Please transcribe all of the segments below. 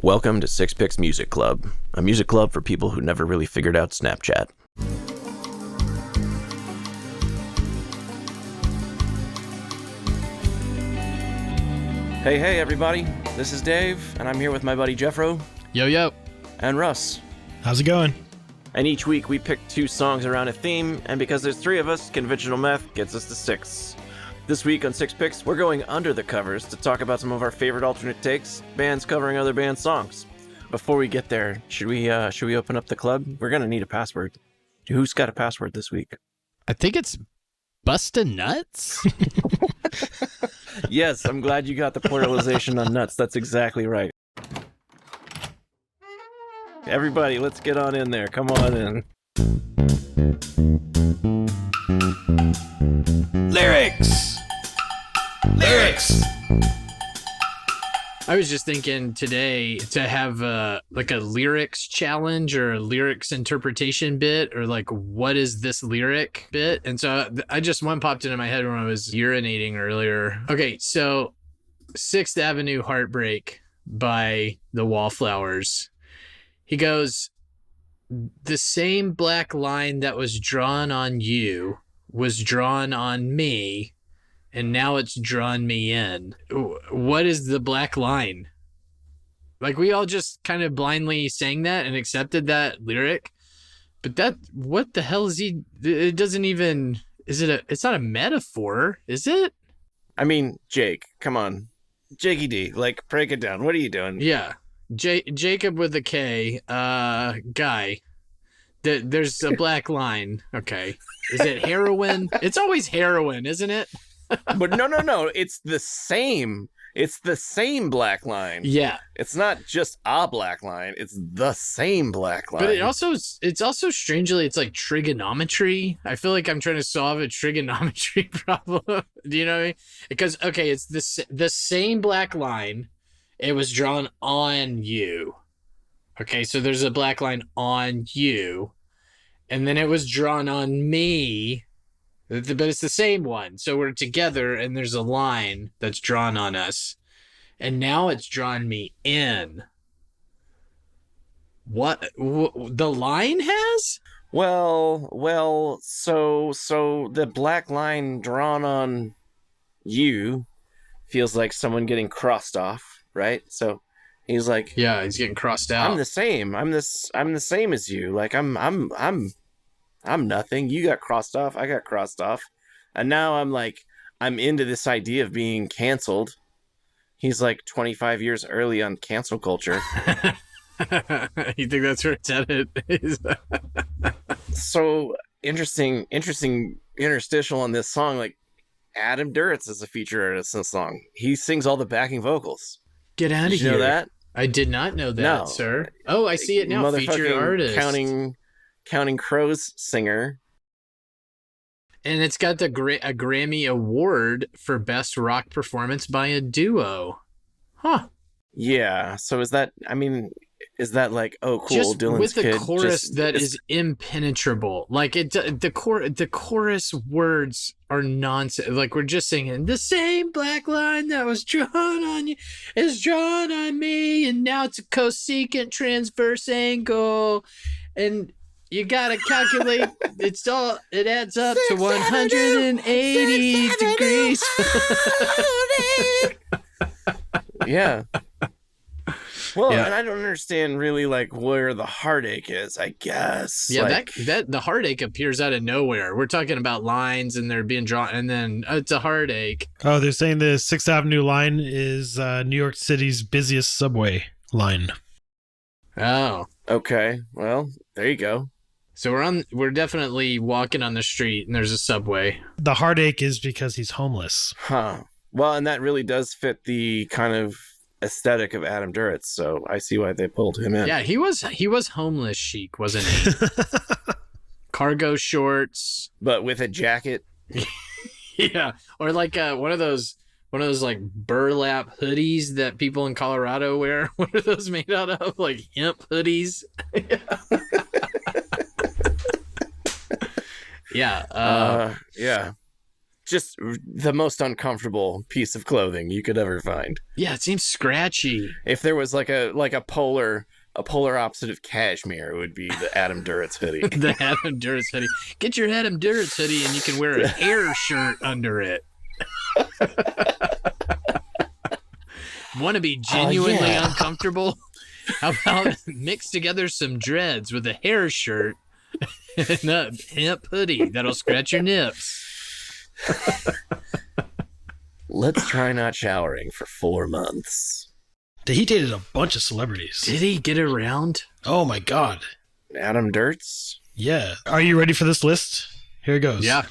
Welcome to Six Picks Music Club, a music club for people who never really figured out Snapchat. Hey everybody, this is Dave, and I'm here with my buddy Geoff Yo. and Russ. How's it going? And each week we pick 2 songs around a theme, and because there's 3 of us, conventional math gets us to 6. This week on Six Picks, we're going under the covers to talk about some of our favorite alternate takes, bands covering other bands' songs. Before we get there, should we open up the club? We're gonna need a password. Who's got a password this week? I think it's Bustin' Nuts. Yes, I'm glad you got the pluralization on nuts. That's exactly right. Everybody, let's get on in there. Come on in. Lyrics! I was just thinking today to have like a lyrics challenge or a lyrics interpretation bit, or like, what is this lyric bit? And so one popped into my head when I was urinating earlier. Okay, so 6th Avenue Heartbreak by the Wallflowers. He goes, the same black line that was drawn on you was drawn on me, and now it's drawn me in. What is the black line? Like, we all just kind of blindly sang that and accepted that lyric. But what the hell is he? It doesn't even, it's not a metaphor, is it? I mean, Jake, come on. Jakey D, like, break it down. What are you doing? Yeah. Jacob with a K, guy. There's a black line. Okay. Is it heroin? It's always heroin, isn't it? But no. It's the same. It's the same black line. Yeah. It's not just a black line. It's the same black line. But it's also strangely, it's like trigonometry. I feel like I'm trying to solve a trigonometry problem. Do you know what I mean? Because, okay, it's the same black line. It was drawn on you. Okay, so there's a black line on you. And then it was drawn on me. But it's the same one. So we're together and there's a line that's drawn on us. And now it's drawn me in. What the line has? Well, so the black line drawn on you feels like someone getting crossed off, right? So he's like, yeah, he's getting crossed out. I'm the same. I'm the same as you. Like I'm nothing. You got crossed off. I got crossed off. And now I'm into this idea of being canceled. He's like 25 years early on cancel culture. You think that's where it's headed? So interesting interstitial on this song. Like, Adam Duritz is a feature artist in the song. He sings all the backing vocals. Get out of here. Did you know that? I did not know that, sir. Oh, I see it now. Featured artist. Counting Crows singer. And it's got a Grammy Award for Best Rock Performance by a Duo. Huh. Yeah. So is that like, oh, cool, just Dylan's with the kid chorus is impenetrable. Like, the chorus words are nonsense. Like, we're just singing, the same black line that was drawn on you is drawn on me, and now it's a cosecant transverse angle, and you gotta calculate. It adds up to 180 degrees. Yeah. Well, yeah. And I don't understand really, like, where the heartache is, I guess. Yeah, like, that the heartache appears out of nowhere. We're talking about lines and they're being drawn, and then it's a heartache. Oh, they're saying the 6th Avenue line is New York City's busiest subway line. Oh. Okay. Well, there you go. So we're definitely walking on the street and there's a subway. The heartache is because he's homeless. Huh. Well, and that really does fit the kind of aesthetic of Adam Duritz, so I see why they pulled him in. Yeah, he was homeless chic, wasn't he? Cargo shorts, but with a jacket. Yeah, or like one of those like burlap hoodies that people in Colorado wear. What are those made out of? Like hemp hoodies. Yeah. Yeah. just the most uncomfortable piece of clothing you could ever find. Yeah, it seems scratchy. If there was like a polar opposite of cashmere, it would be the Adam Duritz hoodie. The Adam Duritz hoodie. Get your Adam Duritz hoodie and you can wear a hair shirt under it. Want to be genuinely uncomfortable? How about mix together some dreads with a hair shirt and a hemp hoodie that'll scratch your nips? Let's try not showering for 4 months. He dated a bunch of celebrities. Did he get around? Oh my God. Adam Duritz? Yeah. Are you ready for this list? Here it goes. Yeah.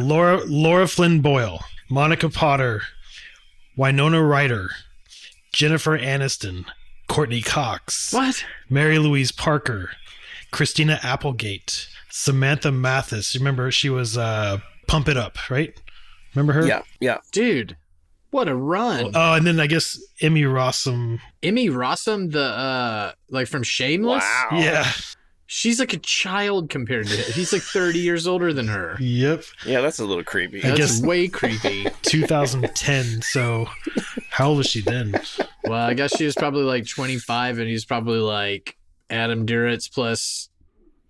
Laura Flynn Boyle, Monica Potter, Winona Ryder, Jennifer Aniston, Courtney Cox. What? Mary Louise Parker, Christina Applegate, Samantha Mathis. Remember, she was Pump It Up, right? Remember her? Yeah. Dude, what a run. Oh, and then I guess Emmy Rossum. Emmy Rossum, the like from Shameless? Wow. Yeah. She's like a child compared to him. He's like 30 years older than her. Yep. Yeah, that's a little creepy. I guess That's way creepy. 2010. So how old was she then? Well, I guess she was probably like 25 and he's probably like Adam Duritz plus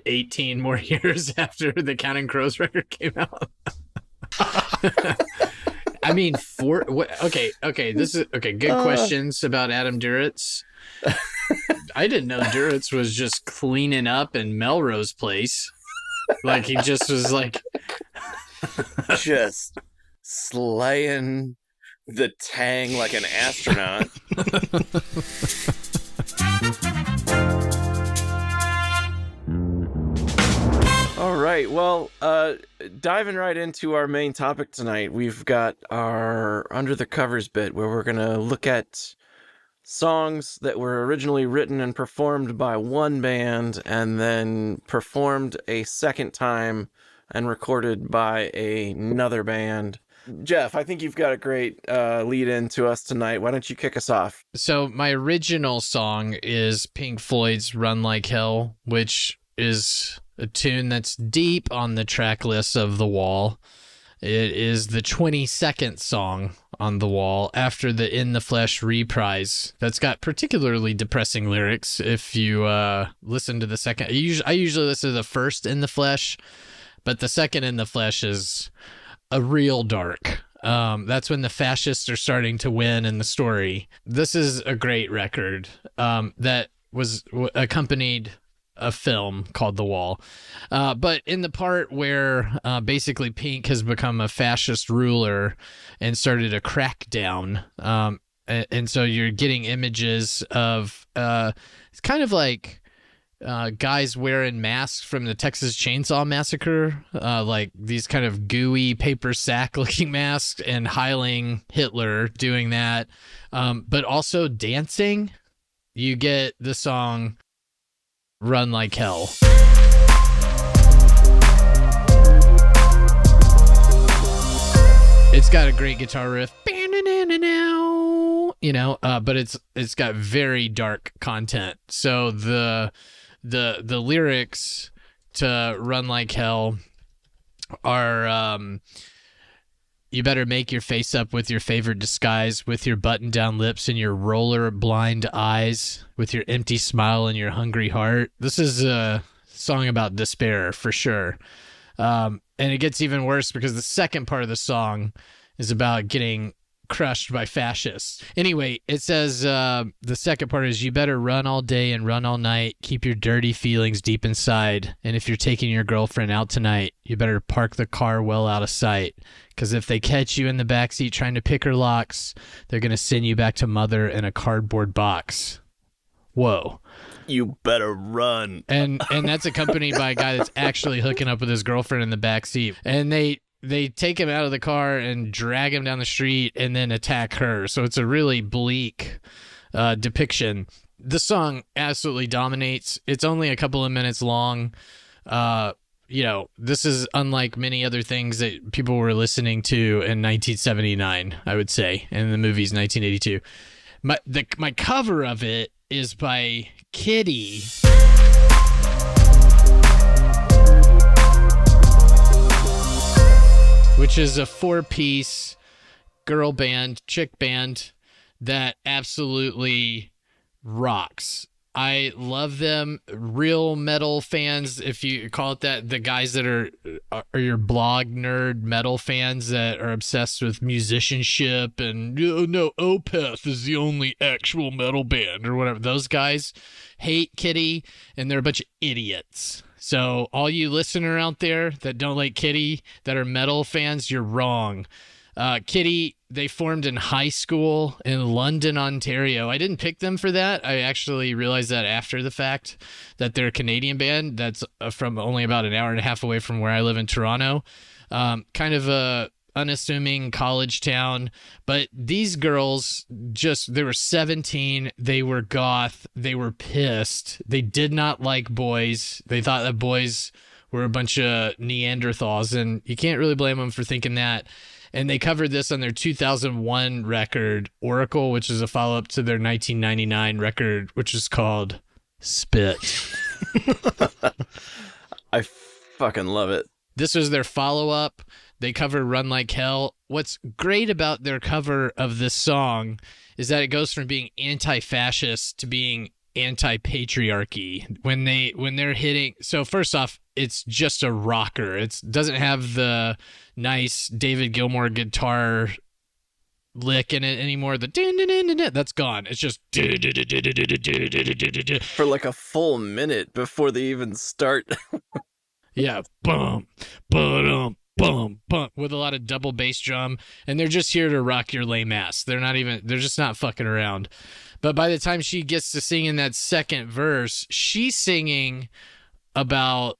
18 more years after the Counting Crows record came out. I mean, good questions about Adam Duritz. I didn't know Duritz was just cleaning up in Melrose Place. Like he just was like just slaying the tang like an astronaut. All right, well, diving right into our main topic tonight, we've got our Under the Covers bit where we're going to look at songs that were originally written and performed by one band and then performed a second time and recorded by another band. Geoff, I think you've got a great lead in to us tonight. Why don't you kick us off? So my original song is Pink Floyd's Run Like Hell, which is a tune that's deep on the track list of The Wall. It is the 22nd song on The Wall after the In the Flesh reprise. That's got particularly depressing lyrics. If you listen to the second, I usually listen to the first In the Flesh, but the second In the Flesh is a real dark. That's when the fascists are starting to win in the story. This is a great record that was accompanied a film called The Wall. But in the part where basically Pink has become a fascist ruler and started a crackdown, and so you're getting images of it's kind of like guys wearing masks from the Texas Chainsaw Massacre, like these kind of gooey paper sack looking masks, and Heiling Hitler doing that, but also dancing. You get the song Run Like Hell. It's got a great guitar riff, you know, but it's got very dark content. So the lyrics to Run Like Hell are you better make your face up with your favorite disguise, with your button-down lips and your roller blind eyes, with your empty smile and your hungry heart. This is a song about despair, for sure. And it gets even worse because the second part of the song is about getting crushed by fascists. Anyway, it says the second part is, you better run all day and run all night, keep your dirty feelings deep inside, and if you're taking your girlfriend out tonight, you better park the car well out of sight, because if they catch you in the backseat trying to pick her locks, they're going to send you back to mother in a cardboard box. Whoa. You better run. And that's accompanied by a guy that's actually hooking up with his girlfriend in the backseat, and they take him out of the car and drag him down the street and then attack her. So it's a really bleak depiction. The song absolutely dominates. It's only a couple of minutes long. You know, this is unlike many other things that people were listening to in 1979, I would say, and the movie's 1982. My cover of it is by Kittie. which is a 4-piece girl band, chick band that absolutely rocks. I love them. Real metal fans, if you call it that, the guys that are your blog nerd metal fans that are obsessed with musicianship and no, Opeth is the only actual metal band or whatever. Those guys hate Kittie, and they're a bunch of idiots. So all you listener out there that don't like Kittie, that are metal fans, you're wrong. Kittie, they formed in high school in London, Ontario. I didn't pick them for that. I actually realized that after the fact, that they're a Canadian band that's from only about an hour and a half away from where I live in Toronto. Kind of a unassuming college town. But these girls they were 17. They were goth. They were pissed. They did not like boys. They thought that boys were a bunch of Neanderthals, and you can't really blame them for thinking that. And they covered this on their 2001 record, Oracle, which is a follow-up to their 1999 record, which is called Spit. I fucking love it. This was their follow-up. They cover Run Like Hell. What's great about their cover of this song is that it goes from being anti-fascist to being anti-patriarchy. When they're hitting, so first off, it's just a rocker. It doesn't have the nice David Gilmour guitar lick in it anymore. The that's gone. It's just for like a full minute before they even start. Yeah, bum, ba-dum, bum, bum, with a lot of double bass drum, and they're just here to rock your lame ass. They're just not fucking around. But by the time she gets to sing in that second verse, she's singing about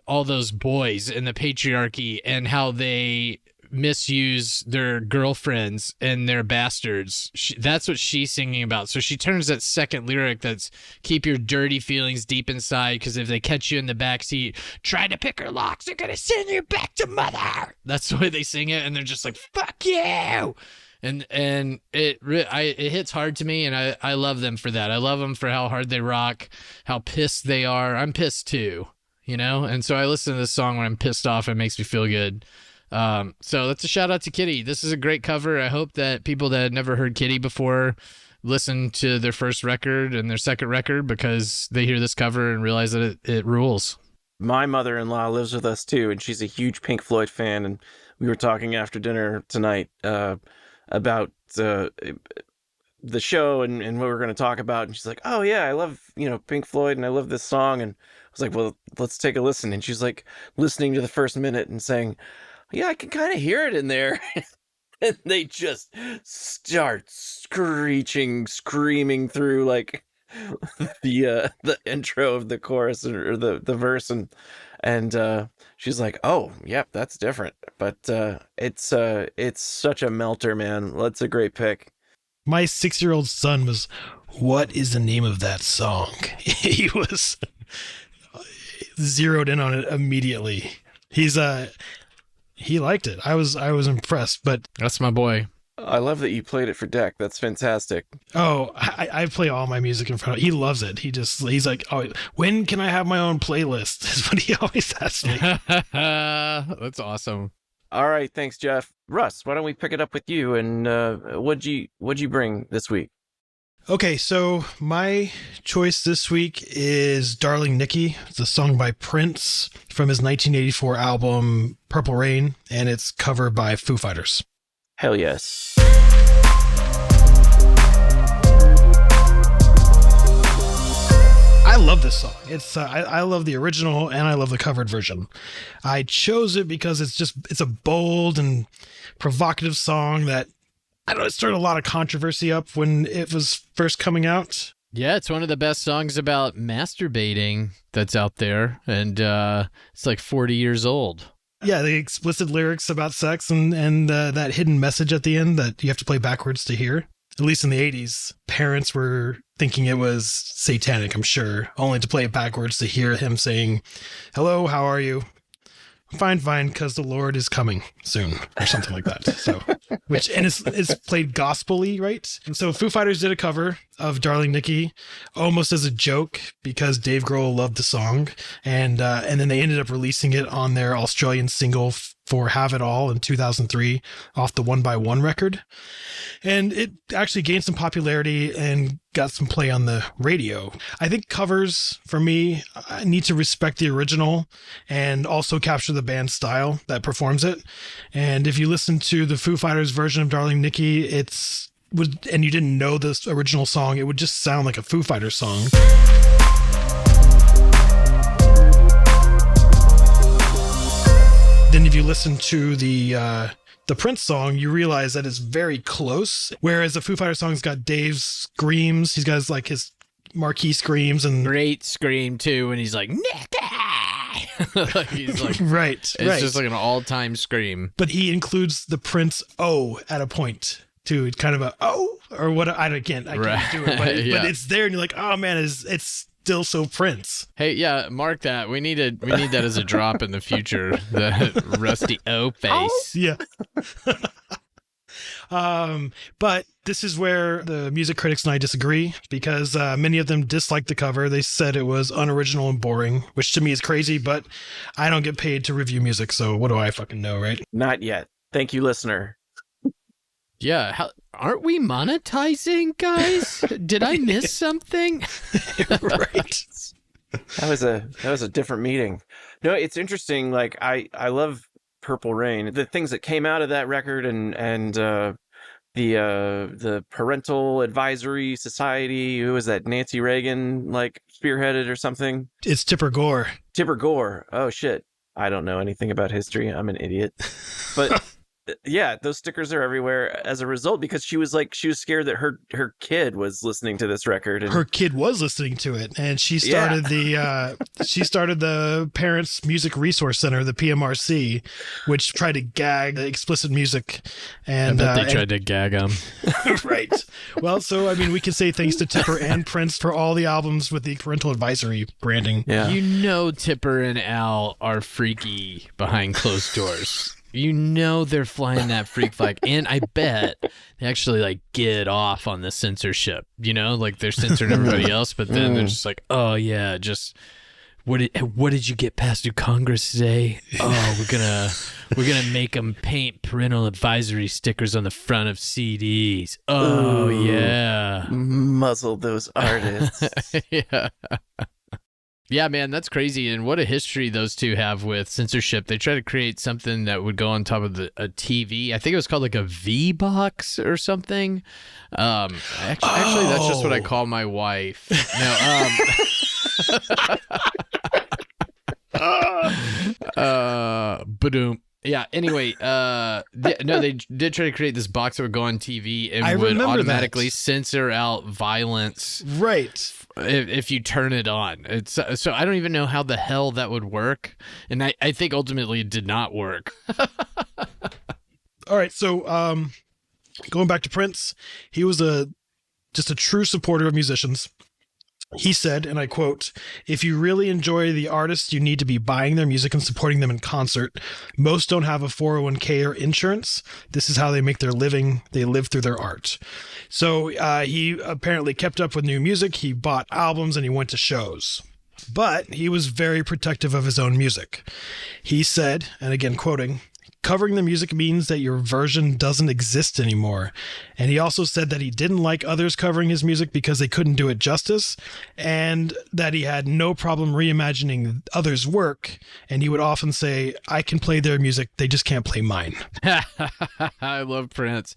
all those boys and the patriarchy and how they misuse their girlfriends and their bastards. That's what she's singing about. So she turns that second lyric that's keep your dirty feelings deep inside, because if they catch you in the backseat trying to pick her locks, they're gonna send you back to mother. That's the way they sing it, and they're just like, fuck you. And it hits hard to me, and I love them for that. I love them for how hard they rock, how pissed they are. I'm pissed too, and so I listen to this song when I'm pissed off. It makes me feel good. So that's a shout out to Kittie. This is a great cover. I hope that people that had never heard Kittie before listen to their first record and their second record, because they hear this cover and realize that it rules. My mother-in-law lives with us too, and she's a huge Pink Floyd fan, and we were talking after dinner tonight about the show and what we're going to talk about, and she's like, oh yeah, I love Pink Floyd and I love this song, and I was like, well, let's take a listen. And she's like listening to the first minute and saying, yeah, I can kind of hear it in there. And they just start screaming through like the intro of the chorus or the verse, and she's like, oh yep, that's different, but it's such a melter, man. That's a great pick. My 6-year-old son was, what is the name of that song? He was zeroed in on it immediately. He liked it. I was impressed, but that's my boy. I love that you played it for Deck. That's fantastic. Oh, I play all my music in front of him. He loves it. He's like, oh, when can I have my own playlist? Is what he always asks me. That's awesome. All right, thanks, Geoff. Russ, why don't we pick it up with you? And what'd you bring this week? Okay, so my choice this week is Darling Nikki. It's a song by Prince from his 1984 album Purple Rain, and it's covered by Foo Fighters. Hell yes. I love this song. It's I love the original and I love the covered version. I chose it because it's a bold and provocative song that, I don't know, it started a lot of controversy up when it was first coming out. Yeah, it's one of the best songs about masturbating that's out there, and it's like 40 years old. Yeah, the explicit lyrics about sex and that hidden message at the end that you have to play backwards to hear. At least in the 80s, parents were thinking it was satanic, I'm sure, only to play it backwards to hear him saying, hello, how are you? Fine, because the Lord is coming soon, or something like that. So, it's played gospel-y, right? And so Foo Fighters did a cover of Darling Nikki, almost as a joke, because Dave Grohl loved the song, and then they ended up releasing it on their Australian single for Have It All in 2003 off the 1x1 record. And it actually gained some popularity and got some play on the radio. I think covers, for me, need to respect the original and also capture the band style that performs it. And if you listen to the Foo Fighters version of Darling Nikki, and you didn't know this original song, it would just sound like a Foo Fighters song. Then if you listen to the Prince song, you realize that it's very close. Whereas the Foo Fighters song's got Dave's screams. He's got his marquee screams and great scream too, and he's like, Nicky! He's like, right. It's just like an all-time scream. But he includes the Prince O at a point too. It's kind of a oh or what? I can't do it, but it's there, and you're like, oh man, it's still so Prince. Hey, yeah, mark that. We need that as a drop in the future. The rusty O face. Yeah. But this is where the music critics and I disagree, because many of them disliked the cover. They said it was unoriginal and boring, which to me is crazy, but I don't get paid to review music, so what do I fucking know, right? Not yet. Thank you, listener. Yeah, aren't we monetizing, guys? Did I miss something? Right. That was a different meeting. No, it's interesting. Like I love Purple Rain. The things that came out of that record and the Parental Advisory Society. Who was that? Nancy Reagan spearheaded or something? It's Tipper Gore. Tipper Gore. Oh shit. I don't know anything about history. I'm an idiot. But yeah, those stickers are everywhere as a result, because she was scared that her kid was listening to this record. And her kid was listening to it, and she started the Parents Music Resource Center, the PMRC, which tried to gag explicit music. And I bet they tried to gag them. Right. Well, so I mean, we can say thanks to Tipper and Prince for all the albums with the Parental Advisory branding. Yeah. You know, Tipper and Al are freaky behind closed doors. You know they're flying that freak flag, and I bet they actually get off on the censorship. You know, they're censoring everybody else, but then they're just like, oh yeah, just what did you get passed through Congress today? Oh, we're gonna make them paint parental advisory stickers on the front of CDs. Oh yeah, muzzle those artists. Yeah. Yeah, man, that's crazy. And what a history those two have with censorship. They tried to create something that would go on top of a TV. I think it was called a V-Box or something. Actually, that's just what I call my wife. No, ba-doom. Yeah, anyway, they did try to create this box that would go on TV and would automatically censor out violence. Right. If you turn it on. So I don't even know how the hell that would work. And I think ultimately it did not work. All right. So going back to Prince, he was just a true supporter of musicians. He said, and I quote, "If you really enjoy the artists, you need to be buying their music and supporting them in concert. Most don't have a 401k or insurance. This is how they make their living. They live through their art." So he apparently kept up with new music. He bought albums and he went to shows. But he was very protective of his own music. He said, and again quoting, "Covering the music means that your version doesn't exist anymore." And he also said that he didn't like others covering his music because they couldn't do it justice, and that he had no problem reimagining others' work. And he would often say, "I can play their music, they just can't play mine." I love Prince.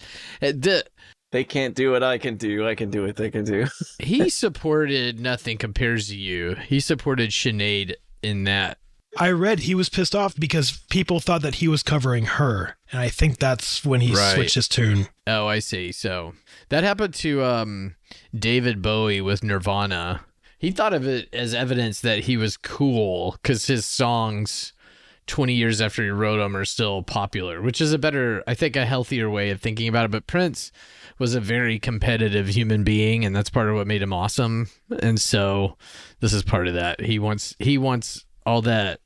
They can't do what I can do. I can do what they can do. He supported Nothing Compares to You. He supported Sinead in that. I read he was pissed off because people thought that he was covering her. And I think that's when he switched his tune. Oh, I see. So that happened to David Bowie with Nirvana. He thought of it as evidence that he was cool because his songs 20 years after he wrote them are still popular, which is a healthier way of thinking about it. But Prince was a very competitive human being, and that's part of what made him awesome. And so this is part of that. He wants all that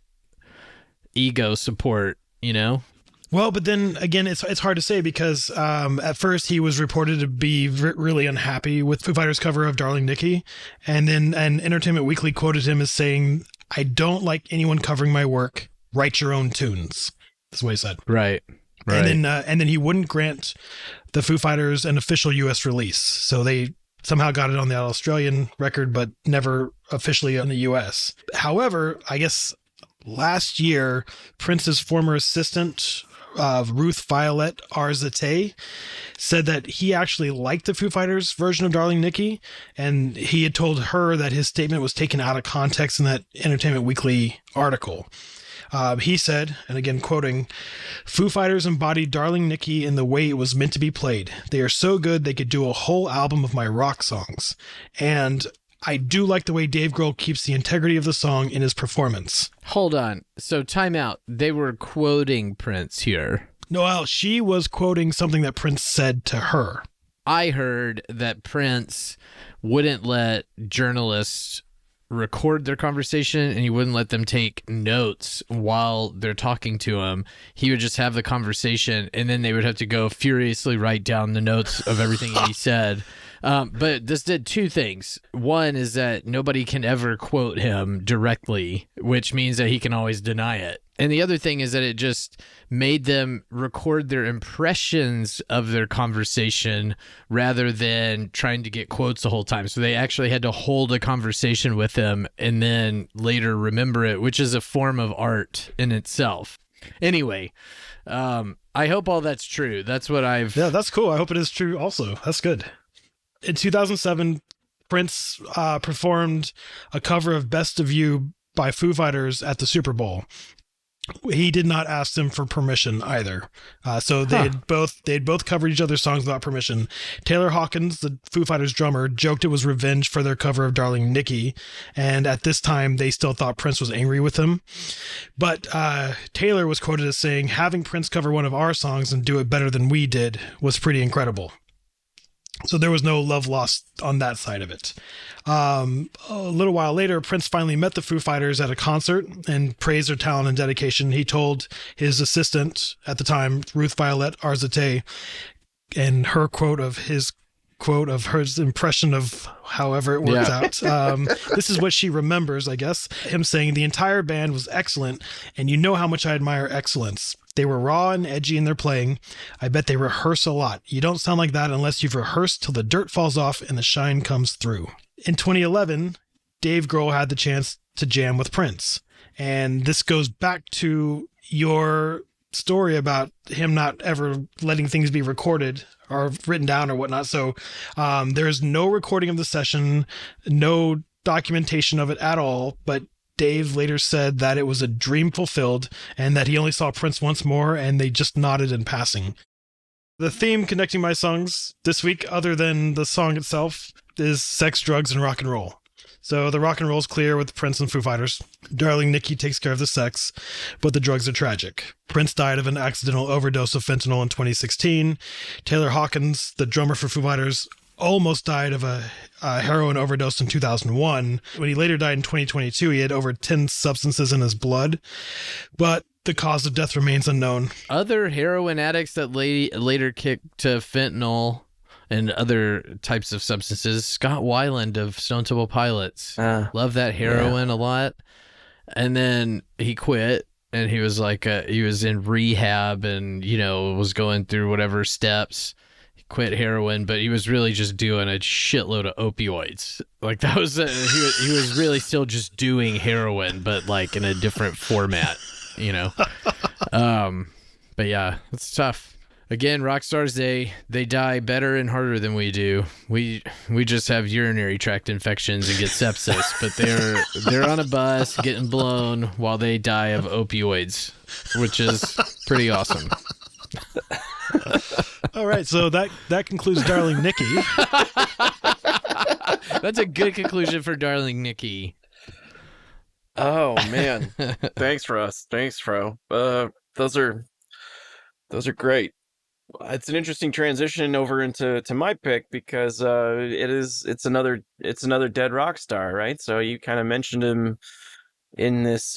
ego support, you know? Well, but then again, it's hard to say because at first he was reported to be really unhappy with Foo Fighters' cover of Darling Nikki. And then Entertainment Weekly quoted him as saying, "I don't like anyone covering my work. Write your own tunes." That's what he said. Right. And then he wouldn't grant the Foo Fighters an official U.S. release. So they somehow got it on the Australian record, but never officially on the U.S. However, I guess last year, Prince's former assistant, Ruth Violet Arzate, said that he actually liked the Foo Fighters version of Darling Nikki, and he had told her that his statement was taken out of context in that Entertainment Weekly article. He said, and again quoting, "Foo Fighters embodied Darling Nikki in the way it was meant to be played. They are so good they could do a whole album of my rock songs. And I do like the way Dave Grohl keeps the integrity of the song in his performance." Hold on. So time out. They were quoting Prince here. Noelle, she was quoting something that Prince said to her. I heard that Prince wouldn't let journalists record their conversation, and he wouldn't let them take notes while they're talking to him. He would just have the conversation, and then they would have to go furiously write down the notes of everything he said. But this did two things. One is that nobody can ever quote him directly, which means that he can always deny it. And the other thing is that it just made them record their impressions of their conversation rather than trying to get quotes the whole time. So they actually had to hold a conversation with him and then later remember it, which is a form of art in itself. Anyway, I hope all that's true. That's what I've... Yeah, that's cool. I hope it is true also. That's good. In 2007, Prince performed a cover of Best of You by Foo Fighters at the Super Bowl. He did not ask them for permission either. So they'd both covered each other's songs without permission. Taylor Hawkins, the Foo Fighters drummer, joked it was revenge for their cover of Darling Nikki. And at this time, they still thought Prince was angry with him. But Taylor was quoted as saying, "Having Prince cover one of our songs and do it better than we did was pretty incredible." So there was no love lost on that side of it. A little while later, Prince finally met the Foo Fighters at a concert and praised their talent and dedication. He told his assistant at the time, Ruth Violet Arzate, and her quote of his impression of however it worked out. This is what she remembers, I guess. Him saying, "The entire band was excellent, and you know how much I admire excellence. They were raw and edgy in their playing. I bet they rehearse a lot. You don't sound like that unless you've rehearsed till the dirt falls off and the shine comes through." In 2011, Dave Grohl had the chance to jam with Prince. And this goes back to your story about him not ever letting things be recorded or written down or whatnot. So there's no recording of the session, no documentation of it at all, but Dave later said that it was a dream fulfilled and that he only saw Prince once more and they just nodded in passing. The theme connecting my songs this week, other than the song itself, is sex, drugs, and rock and roll. So the rock and roll is clear with Prince and Foo Fighters. Darling Nikki takes care of the sex, but the drugs are tragic. Prince died of an accidental overdose of fentanyl in 2016. Taylor Hawkins, the drummer for Foo Fighters, almost died of a heroin overdose in 2001. When he later died in 2022, he had over 10 substances in his blood, but the cause of death remains unknown. Other heroin addicts that later kicked to fentanyl and other types of substances. Scott Weiland of Stone Temple Pilots. Love that heroin a lot. And then he quit. And he was like, he was in rehab and, was going through whatever steps. Quit heroin, but he was really just doing a shitload of opioids. Like that was he was really still just doing heroin, but like in a different format, But yeah, it's tough. Again, rock stars, they die better and harder than we do. We just have urinary tract infections and get sepsis, but they're on a bus getting blown while they die of opioids, which is pretty awesome. All right, so that concludes Darling Nikki. That's a good conclusion for Darling Nikki. Oh man, thanks Russ. Thanks, Fro. Those are great. It's an interesting transition over into my pick because it's another dead rock star, right? So you kind of mentioned him in this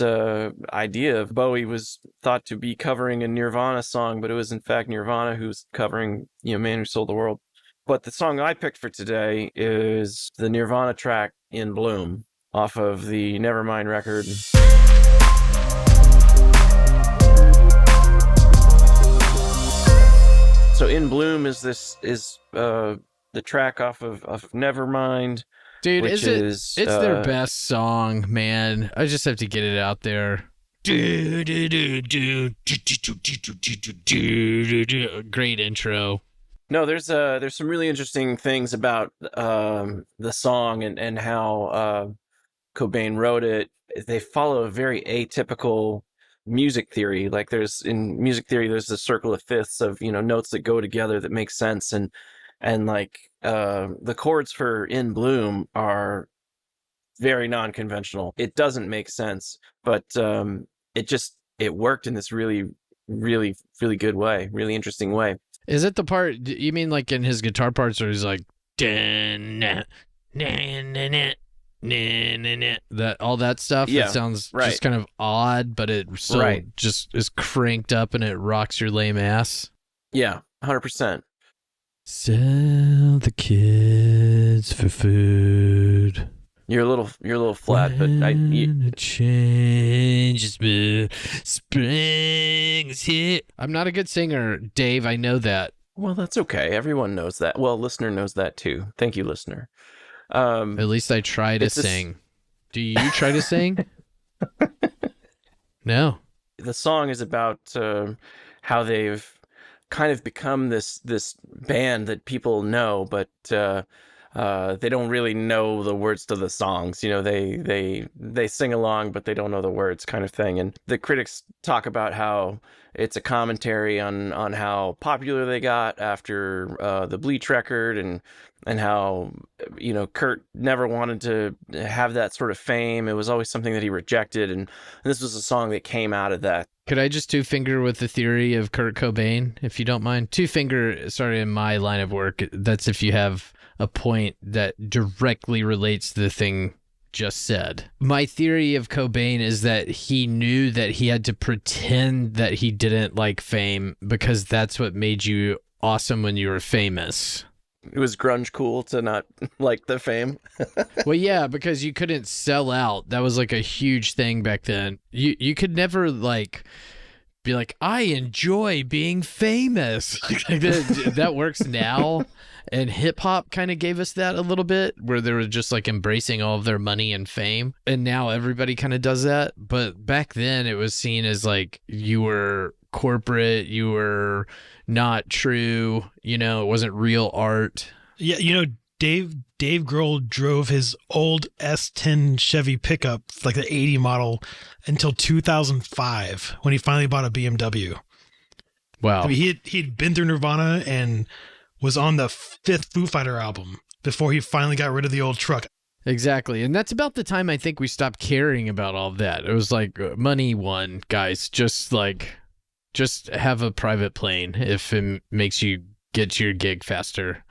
idea of Bowie was thought to be covering a Nirvana song, but it was in fact Nirvana who's covering, Man Who Sold the World. But the song I picked for today is the Nirvana track In Bloom off of the Nevermind record. So In Bloom is the track off of Nevermind. Dude, which it's their best song, man. I just have to get it out there. Great intro. No, there's some really interesting things about the song and how Cobain wrote it. They follow a very atypical music theory. Like in music theory, there's the circle of fifths of, notes that go together that make sense. And like the chords for In Bloom are very non-conventional. It doesn't make sense, but it worked in this really, really, really good way, really interesting way. Is it the part, you mean like in his guitar parts where he's like, that all that stuff? Yeah, it sounds right. just kind of odd, but it still just is cranked up and it rocks your lame ass. Yeah, 100%. Sell the kids for food. You're a little flat, but changes me. Springs here. I'm not a good singer, Dave. I know that. Well, that's okay. Everyone knows that. Well, listener knows that too. Thank you, listener. At least I try to sing. Do you try to sing? No. The song is about how they've kind of become this band that people know, but they don't really know the words to the songs. They sing along, but they don't know the words, kind of thing. And the critics talk about how it's a commentary on how popular they got after the Bleach record, and how Kurt never wanted to have that sort of fame. It was always something that he rejected, and this was a song that came out of that. Could I just two-finger with the theory of Kurt Cobain, if you don't mind? Two-finger, sorry, in my line of work, that's if you have a point that directly relates to the thing just said. My theory of Cobain is that he knew that he had to pretend that he didn't like fame because that's what made you awesome when you were famous. It was grunge cool to not like the fame. Well, yeah, because you couldn't sell out. That was like a huge thing back then. You could never like be like, I enjoy being famous. That works now. And hip hop kind of gave us that a little bit, where they were just like embracing all of their money and fame. And now everybody kind of does that. But back then it was seen as like you were corporate, you were not true, it wasn't real art. Yeah, Dave Grohl drove his old S10 Chevy pickup, like the 80 model, until 2005 when he finally bought a BMW. Wow. I mean, he'd been through Nirvana and was on the 5th Foo Fighter album before he finally got rid of the old truck. Exactly. And that's about the time I think we stopped caring about all of that. It was like money won, guys. Just have a private plane if it makes you get to your gig faster.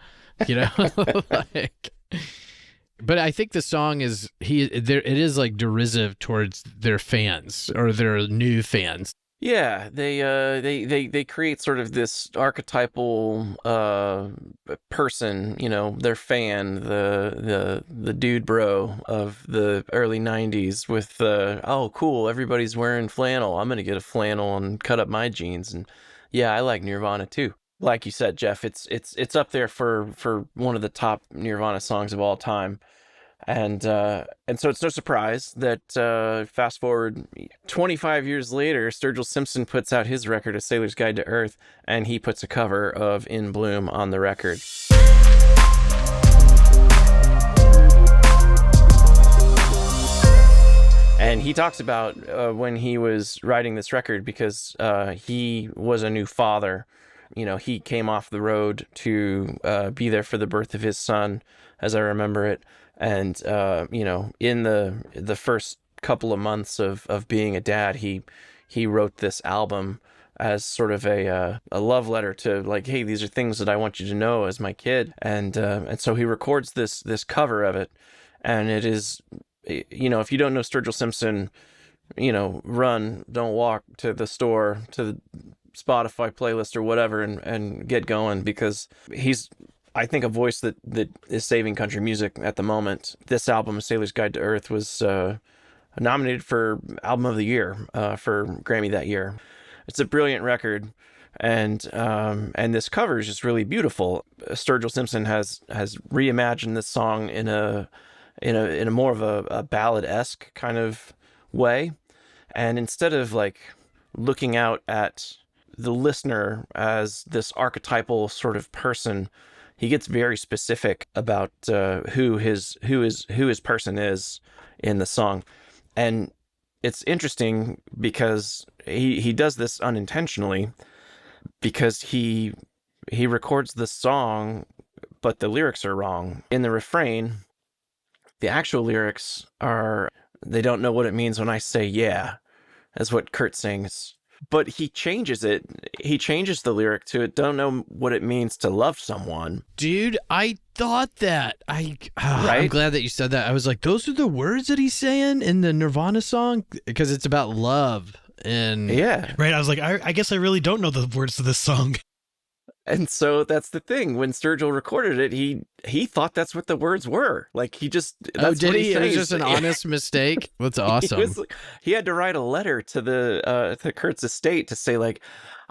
But I think the song is it is like derisive towards their fans or their new fans. Yeah, they create sort of this archetypal person, their fan, the dude bro of the early 90s with oh cool, everybody's wearing flannel, I'm gonna get a flannel and cut up my jeans. And yeah, I like Nirvana too. Like you said, Geoff, it's up there for one of the top Nirvana songs of all time. And so it's no surprise that fast forward 25 years later, Sturgill Simpson puts out his record, A Sailor's Guide to Earth, and he puts a cover of In Bloom on the record. And he talks about when he was writing this record, because he was a new father. He came off the road to be there for the birth of his son, as I remember it. And, in the first couple of months of being a dad, he wrote this album as sort of a love letter to like, hey, these are things that I want you to know as my kid. And so he records this cover of it. And it is, if you don't know Sturgill Simpson, run, don't walk to the store, to the Spotify playlist or whatever, and get going, because he's, I think, a voice that is saving country music at the moment. This album, A Sailor's Guide to Earth, was nominated for Album of the Year for Grammy that year. It's a brilliant record. and this cover is just really beautiful. Sturgill Simpson has reimagined this song in a more of a ballad-esque kind of way, and instead of like looking out at the listener as this archetypal sort of person, he gets very specific about who his person is in the song. And it's interesting because he does this unintentionally, because he records the song, but the lyrics are wrong. In the refrain, the actual lyrics are, "They don't know what it means when I say yeah," as what Kurt sings. But he changes it. He changes the lyric to, "Don't know what it means to love someone." Dude, I thought that. Right? I'm glad that you said that. I was like, those are the words that he's saying in the Nirvana song? Because it's about love. And yeah. Right. I was like, I guess I really don't know the words to this song. And so that's the thing. When Sturgill recorded it, he thought that's what the words were. Like, he just... did he? It was just an honest mistake? That's awesome. He had to write a letter to to Kurt's estate to say, like,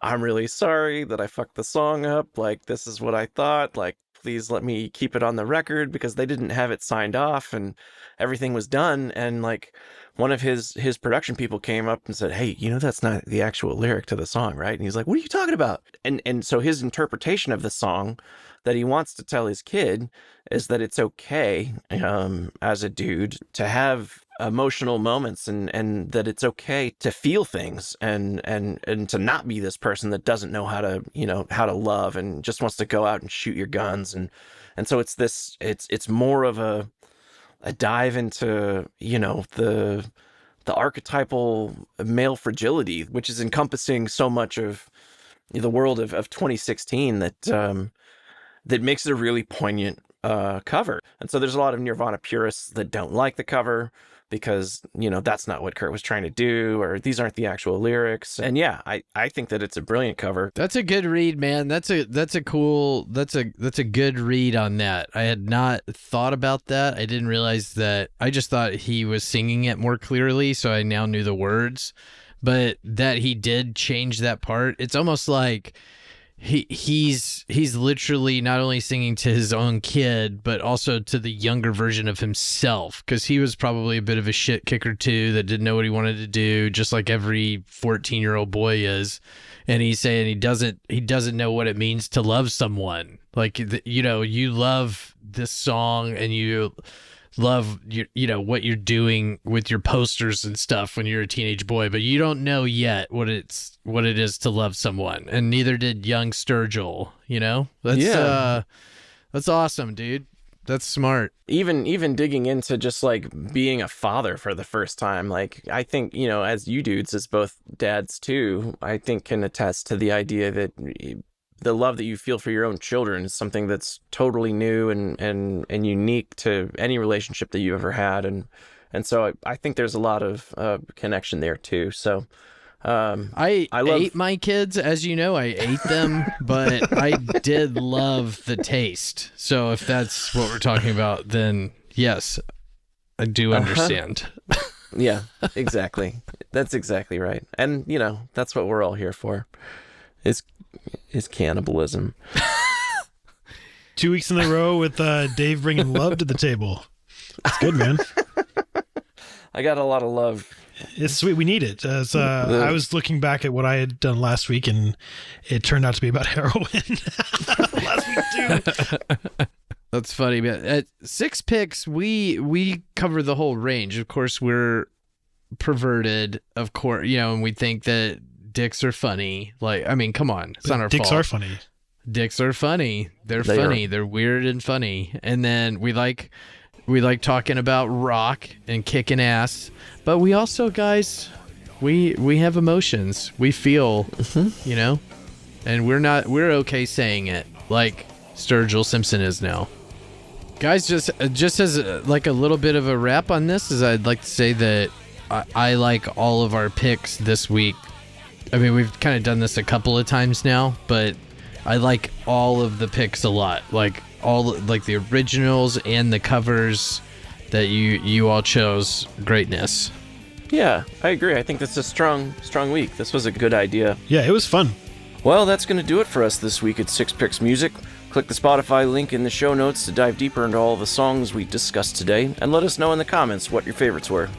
"I'm really sorry that I fucked the song up. Like, this is what I thought. Like, please let me keep it on the record," because they didn't have it signed off and everything was done. And like, one of his production people came up and said, "Hey, that's not the actual lyric to the song, right?" And he's like, "What are you talking about?" And so his interpretation of the song that he wants to tell his kid is that it's okay, as a dude, to have emotional moments, and that it's okay to feel things, and to not be this person that doesn't know how to love and just wants to go out and shoot your guns. And so it's more of a dive into, the archetypal male fragility, which is encompassing so much of the world of 2016, that makes it a really poignant cover. And so there's a lot of Nirvana purists that don't like the cover because, that's not what Kurt was trying to do, or these aren't the actual lyrics. And yeah, I think that it's a brilliant cover. That's a good read, man. That's a good read on that. I had not thought about that. I didn't realize that. I just thought he was singing it more clearly, so I now knew the words. But that he did change that part. It's almost like he's literally not only singing to his own kid, but also to the younger version of himself, because he was probably a bit of a shit kicker too, that didn't know what he wanted to do, just like every 14-year-old boy is. And he's saying he doesn't know what it means to love someone. Like, you love this song and you love what you're doing with your posters and stuff when you're a teenage boy, but you don't know yet what it is to love someone, and neither did young Sturgill. That's awesome, dude. That's smart. Even digging into just like being a father for the first time, like, I think, as you dudes, as both dads too, I think can attest to the idea that the love that you feel for your own children is something that's totally new and unique to any relationship that you ever had. And so I think there's a lot of connection there too. So I ate my kids, as you know, I ate them, but I did love the taste. So if that's what we're talking about, then yes, I do understand. Yeah, exactly. That's exactly right. And that's what we're all here for. Is cannibalism. 2 weeks in a row with Dave bringing love to the table. It's good, man. I got a lot of love. It's sweet. We need it. I was looking back at what I had done last week, and it turned out to be about heroin. Last week too. That's funny, man. At Six Picks, we cover the whole range. Of course, we're perverted, of course, and we think that dicks are funny. Like, I mean, come on. It's not our fault. Dicks are funny. Dicks are funny. They're funny. They're weird and funny. And then we like talking about rock and kicking ass. But we also, guys, we have emotions. We feel, and we're okay saying it, like Sturgill Simpson is now. Guys, just as like a little bit of a wrap on this, is I'd like to say that I like all of our picks this week. I mean, we've kind of done this a couple of times now, but I like all of the picks a lot. Like the originals and the covers that you all chose. Greatness. Yeah, I agree. I think that's a strong week. This was a good idea. Yeah, it was fun. Well, that's going to do it for us this week at Six Picks Music. Click the Spotify link in the show notes to dive deeper into all the songs we discussed today, and let us know in the comments what your favorites were.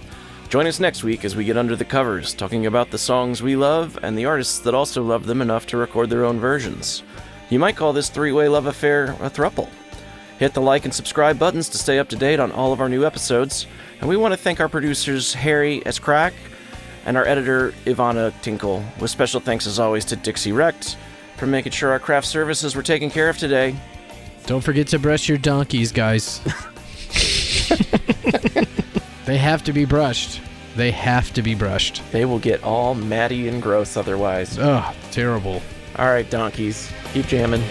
Join us next week as we get under the covers, talking about the songs we love and the artists that also love them enough to record their own versions. You might call this three-way love affair a throuple. Hit the like and subscribe buttons to stay up to date on all of our new episodes, and we want to thank our producers Harry S. Crack and our editor Ivana Tinkle, with special thanks as always to Dixie Recht for making sure our craft services were taken care of today. Don't forget to brush your donkeys, guys. They have to be brushed. They have to be brushed. They will get all matty and gross otherwise. Ugh, terrible. All right, donkeys, keep jamming.